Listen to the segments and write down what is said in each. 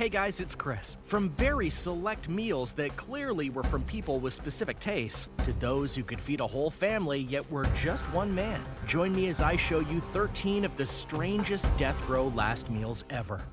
Hey guys, it's Chris. From very select meals that clearly were from people with specific tastes, to those who could feed a whole family yet were just one man. Join me as I show you 13 of the strangest death row last meals ever.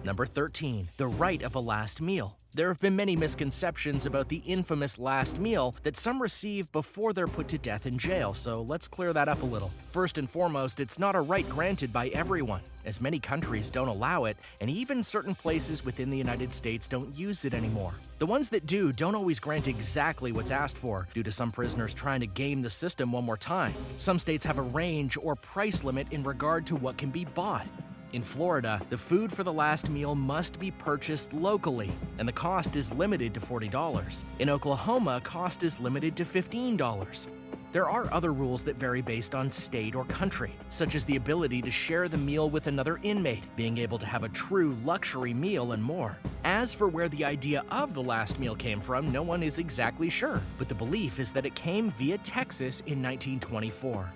Number 13, the right of a last meal. There have been many misconceptions about the infamous last meal that some receive before they're put to death in jail, so let's clear that up a little. First and foremost, it's not a right granted by everyone, as many countries don't allow it, and even certain places within the United States don't use it anymore. The ones that do don't always grant exactly what's asked for, due to some prisoners trying to game the system one more time. Some states have a range or price limit in regard to what can be bought. In Florida, the food for the last meal must be purchased locally, and the cost is limited to $40. In Oklahoma, cost is limited to $15. There are other rules that vary based on state or country, such as the ability to share the meal with another inmate, being able to have a true luxury meal, and more. As for where the idea of the last meal came from, no one is exactly sure, but the belief is that it came via Texas in 1924.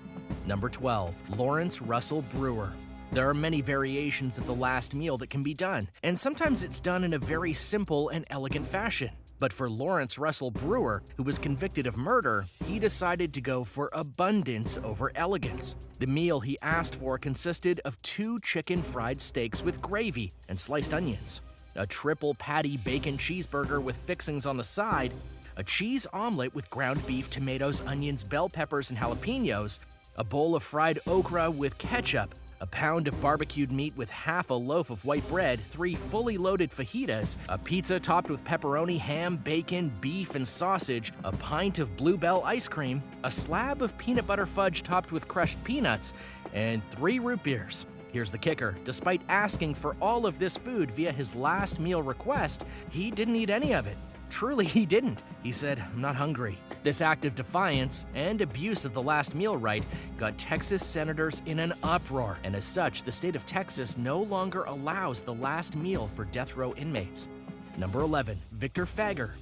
Number 12, Lawrence Russell Brewer. There are many variations of the last meal that can be done, and sometimes it's done in a very simple and elegant fashion. But for Lawrence Russell Brewer, who was convicted of murder, he decided to go for abundance over elegance. The meal he asked for consisted of 2 chicken fried steaks with gravy and sliced onions, a triple patty bacon cheeseburger with fixings on the side, a cheese omelet with ground beef, tomatoes, onions, bell peppers, and jalapenos, a bowl of fried okra with ketchup, a pound of barbecued meat with half a loaf of white bread, 3 fully loaded fajitas, a pizza topped with pepperoni, ham, bacon, beef, and sausage, a pint of Bluebell ice cream, a slab of peanut butter fudge topped with crushed peanuts, and 3 root beers. Here's the kicker. Despite asking for all of this food via his last meal request, he didn't eat any of it. Truly, he didn't. He said, "I'm not hungry." This act of defiance and abuse of the last meal right got Texas senators in an uproar, and as such, the state of Texas no longer allows the last meal for death row inmates. Number 11, Victor FEGUER.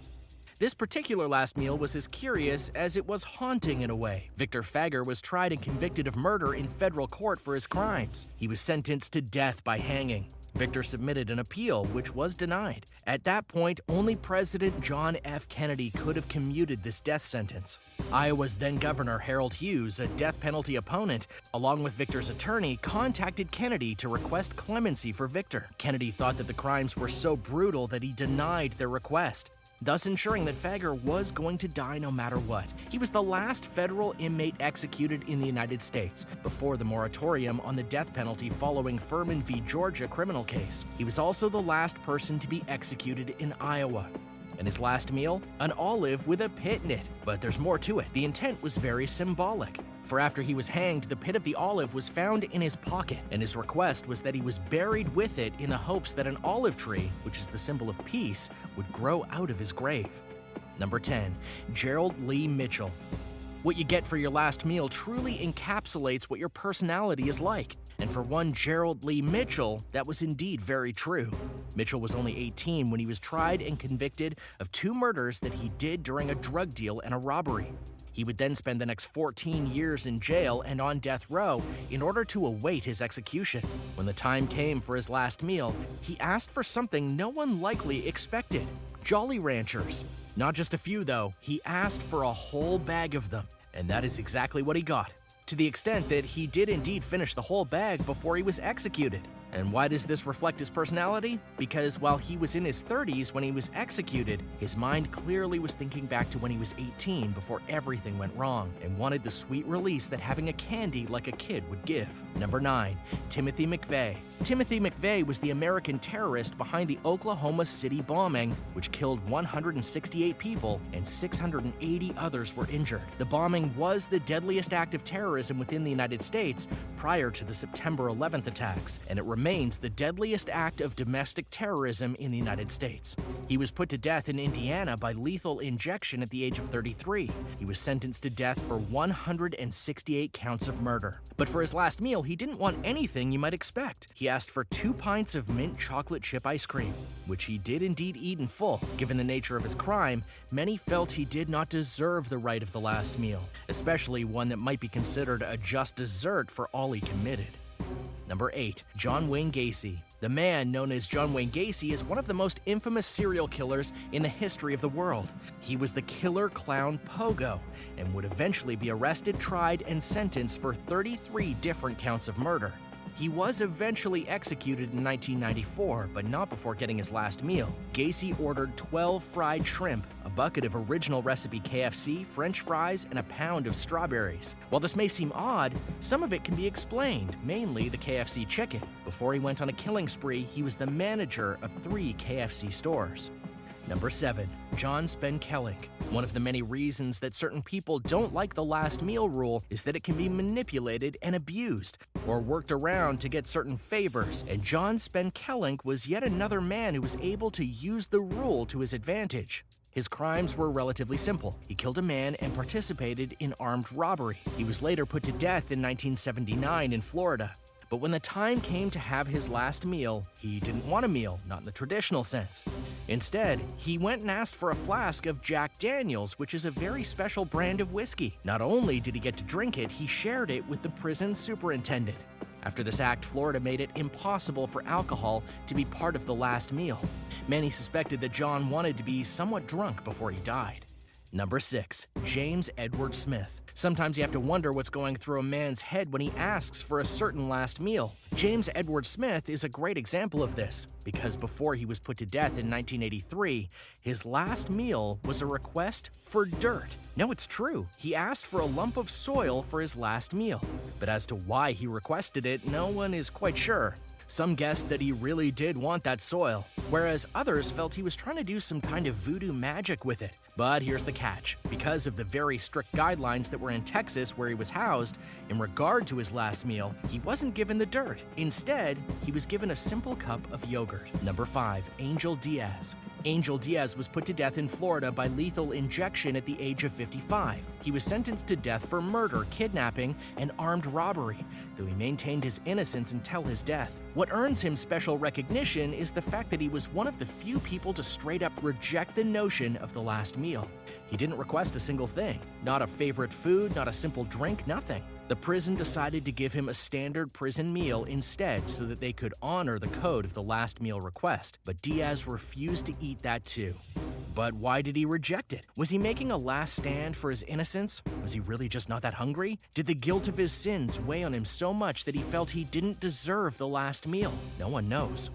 This particular last meal was as curious as it was haunting in a way. Victor FEGUER was tried and convicted of murder in federal court for his crimes. He was sentenced to death by hanging. Victor submitted an appeal, which was denied. At that point, only President John F. Kennedy could have commuted this death sentence. Iowa's then-Governor Harold Hughes, a death penalty opponent, along with Victor's attorney, contacted Kennedy to request clemency for Victor. Kennedy thought that the crimes were so brutal that he denied their request, thus ensuring that FEGUER was going to die no matter what. He was the last federal inmate executed in the United States, before the moratorium on the death penalty following Furman v. Georgia criminal case. He was also the last person to be executed in Iowa. And his last meal? An olive with a pit in it. But there's more to it. The intent was very symbolic. For after he was hanged, the pit of the olive was found in his pocket, and his request was that he was buried with it in the hopes that an olive tree, which is the symbol of peace, would grow out of his grave. Number 10, Gerald Lee Mitchell. What you get for your last meal truly encapsulates what your personality is like. And for one Gerald Lee Mitchell, that was indeed very true. Mitchell was only 18 when he was tried and convicted of 2 murders that he did during a drug deal and a robbery. He would then spend the next 14 years in jail and on death row in order to await his execution. When the time came for his last meal, he asked for something no one likely expected: Jolly Ranchers. Not just a few though, he asked for a whole bag of them, and that is exactly what he got. To the extent that he did indeed finish the whole bag before he was executed. And why does this reflect his personality? Because while he was in his 30s when he was executed, his mind clearly was thinking back to when he was 18 before everything went wrong, and wanted the sweet release that having a candy like a kid would give. Number 9, Timothy McVeigh. Timothy McVeigh was the American terrorist behind the Oklahoma City bombing, which killed 168 people and 680 others were injured. The bombing was the deadliest act of terrorism within the United States prior to the September 11th attacks, and it remains the deadliest act of domestic terrorism in the United States. He was put to death in Indiana by lethal injection at the age of 33. He was sentenced to death for 168 counts of murder. But for his last meal, he didn't want anything you might expect. He asked for 2 pints of mint chocolate chip ice cream, which he did indeed eat in full. Given the nature of his crime, many felt he did not deserve the right of the last meal, especially one that might be considered a just dessert for all he committed. Number 8. John Wayne Gacy. The man known as John Wayne Gacy is one of the most infamous serial killers in the history of the world. He was the killer clown Pogo and would eventually be arrested, tried, and sentenced for 33 different counts of murder. He was eventually executed in 1994, but not before getting his last meal. Gacy ordered 12 fried shrimp, a bucket of original recipe KFC, French fries, and a pound of strawberries. While this may seem odd, some of it can be explained, mainly the KFC chicken. Before he went on a killing spree, he was the manager of 3 KFC stores. Number 7. John Spenkelink. One of the many reasons that certain people don't like the last meal rule is that it can be manipulated and abused, or worked around to get certain favors, and John Spenkelink was yet another man who was able to use the rule to his advantage. His crimes were relatively simple. He killed a man and participated in armed robbery. He was later put to death in 1979 in Florida. But when the time came to have his last meal, he didn't want a meal, not in the traditional sense. Instead, he went and asked for a flask of Jack Daniels, which is a very special brand of whiskey. Not only did he get to drink it, he shared it with the prison superintendent. After this act, Florida made it impossible for alcohol to be part of the last meal. Many suspected that John wanted to be somewhat drunk before he died. Number 6. James Edward Smith. Sometimes you have to wonder what's going through a man's head when he asks for a certain last meal. James Edward Smith is a great example of this, because before he was put to death in 1983, his last meal was a request for dirt. No, it's true. He asked for a lump of soil for his last meal. But as to why he requested it, no one is quite sure. Some guessed that he really did want that soil, whereas others felt he was trying to do some kind of voodoo magic with it. But here's the catch. Because of the very strict guidelines that were in Texas where he was housed, in regard to his last meal, he wasn't given the dirt. Instead, he was given a simple cup of yogurt. Number 5. Angel Diaz. Angel Diaz was put to death in Florida by lethal injection at the age of 55. He was sentenced to death for murder, kidnapping, and armed robbery, though he maintained his innocence until his death. What earns him special recognition is the fact that he was one of the few people to straight up reject the notion of the last meal. He didn't request a single thing. Not a favorite food, not a simple drink, nothing. The prison decided to give him a standard prison meal instead so that they could honor the code of the last meal request, but Diaz refused to eat that too. But why did he reject it? Was he making a last stand for his innocence? Was he really just not that hungry? Did the guilt of his sins weigh on him so much that he felt he didn't deserve the last meal? No one knows.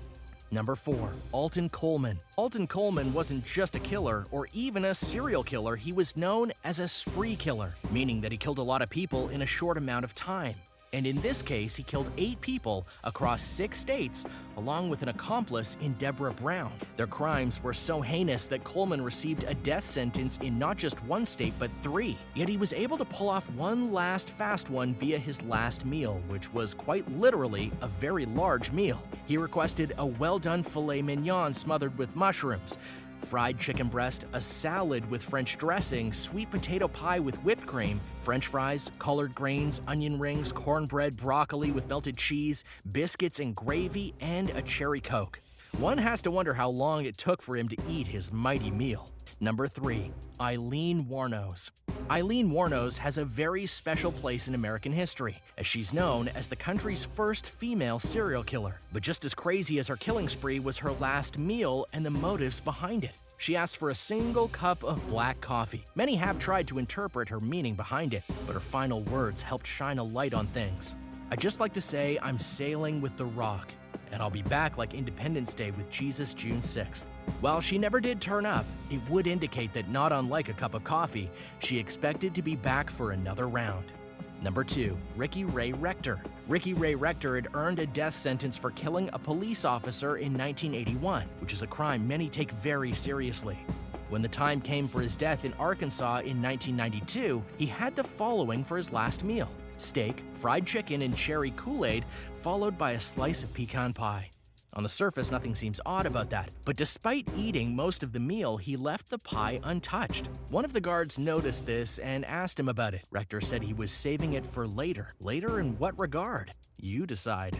Number 4. Alton Coleman. Alton Coleman wasn't just a killer or even a serial killer, he was known as a spree killer, meaning that he killed a lot of people in a short amount of time. And in this case, he killed 8 people across 6 states, along with an accomplice in Deborah Brown. Their crimes were so heinous that Coleman received a death sentence in not just 1 state, but 3. Yet he was able to pull off one last fast one via his last meal, which was quite literally a very large meal. He requested a well-done filet mignon smothered with mushrooms, fried chicken breast, a salad with French dressing, sweet potato pie with whipped cream, French fries, collard greens, onion rings, cornbread, broccoli with melted cheese, biscuits and gravy, and a cherry Coke. One has to wonder how long it took for him to eat his mighty meal. Number 3. AILEEN WUORNOUS. AILEEN WUORNOUS has a very special place in American history, as she's known as the country's first female serial killer. But just as crazy as her killing spree was her last meal and the motives behind it. She asked for a single cup of black coffee. Many have tried to interpret her meaning behind it, but her final words helped shine a light on things. I'd just like to say I'm sailing with the rock, and I'll be back like Independence Day with Jesus June 6th. While she never did turn up, it would indicate that not unlike a cup of coffee, she expected to be back for another round. Number 2. Ricky Ray Rector. Ricky Ray Rector had earned a death sentence for killing a police officer in 1981, which is a crime many take very seriously. When the time came for his death in Arkansas in 1992, he had the following for his last meal: steak, fried chicken, and cherry Kool-Aid, followed by a slice of pecan pie. On the surface, nothing seems odd about that, but despite eating most of the meal, he left the pie untouched. One of the guards noticed this and asked him about it. Rector said he was saving it for later. Later in what regard? You decide.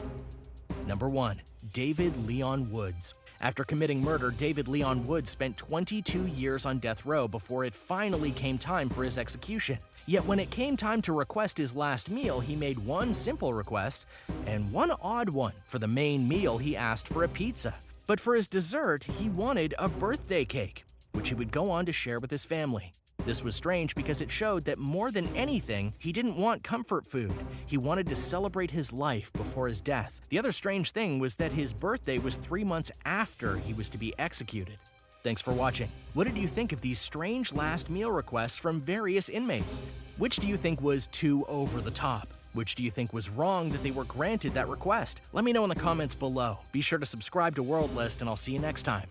Number 1. David Leon Woods. After committing murder, David Leon Woods spent 22 years on death row before it finally came time for his execution. Yet when it came time to request his last meal, he made one simple request and one odd one. For the main meal, he asked for a pizza. But for his dessert, he wanted a birthday cake, which he would go on to share with his family. This was strange because it showed that more than anything, he didn't want comfort food. He wanted to celebrate his life before his death. The other strange thing was that his birthday was 3 months after he was to be executed. Thanks for watching. What did you think of these strange last meal requests from various inmates? Which do you think was too over the top? Which do you think was wrong that they were granted that request? Let me know in the comments below. Be sure to subscribe to World List, and I'll see you next time.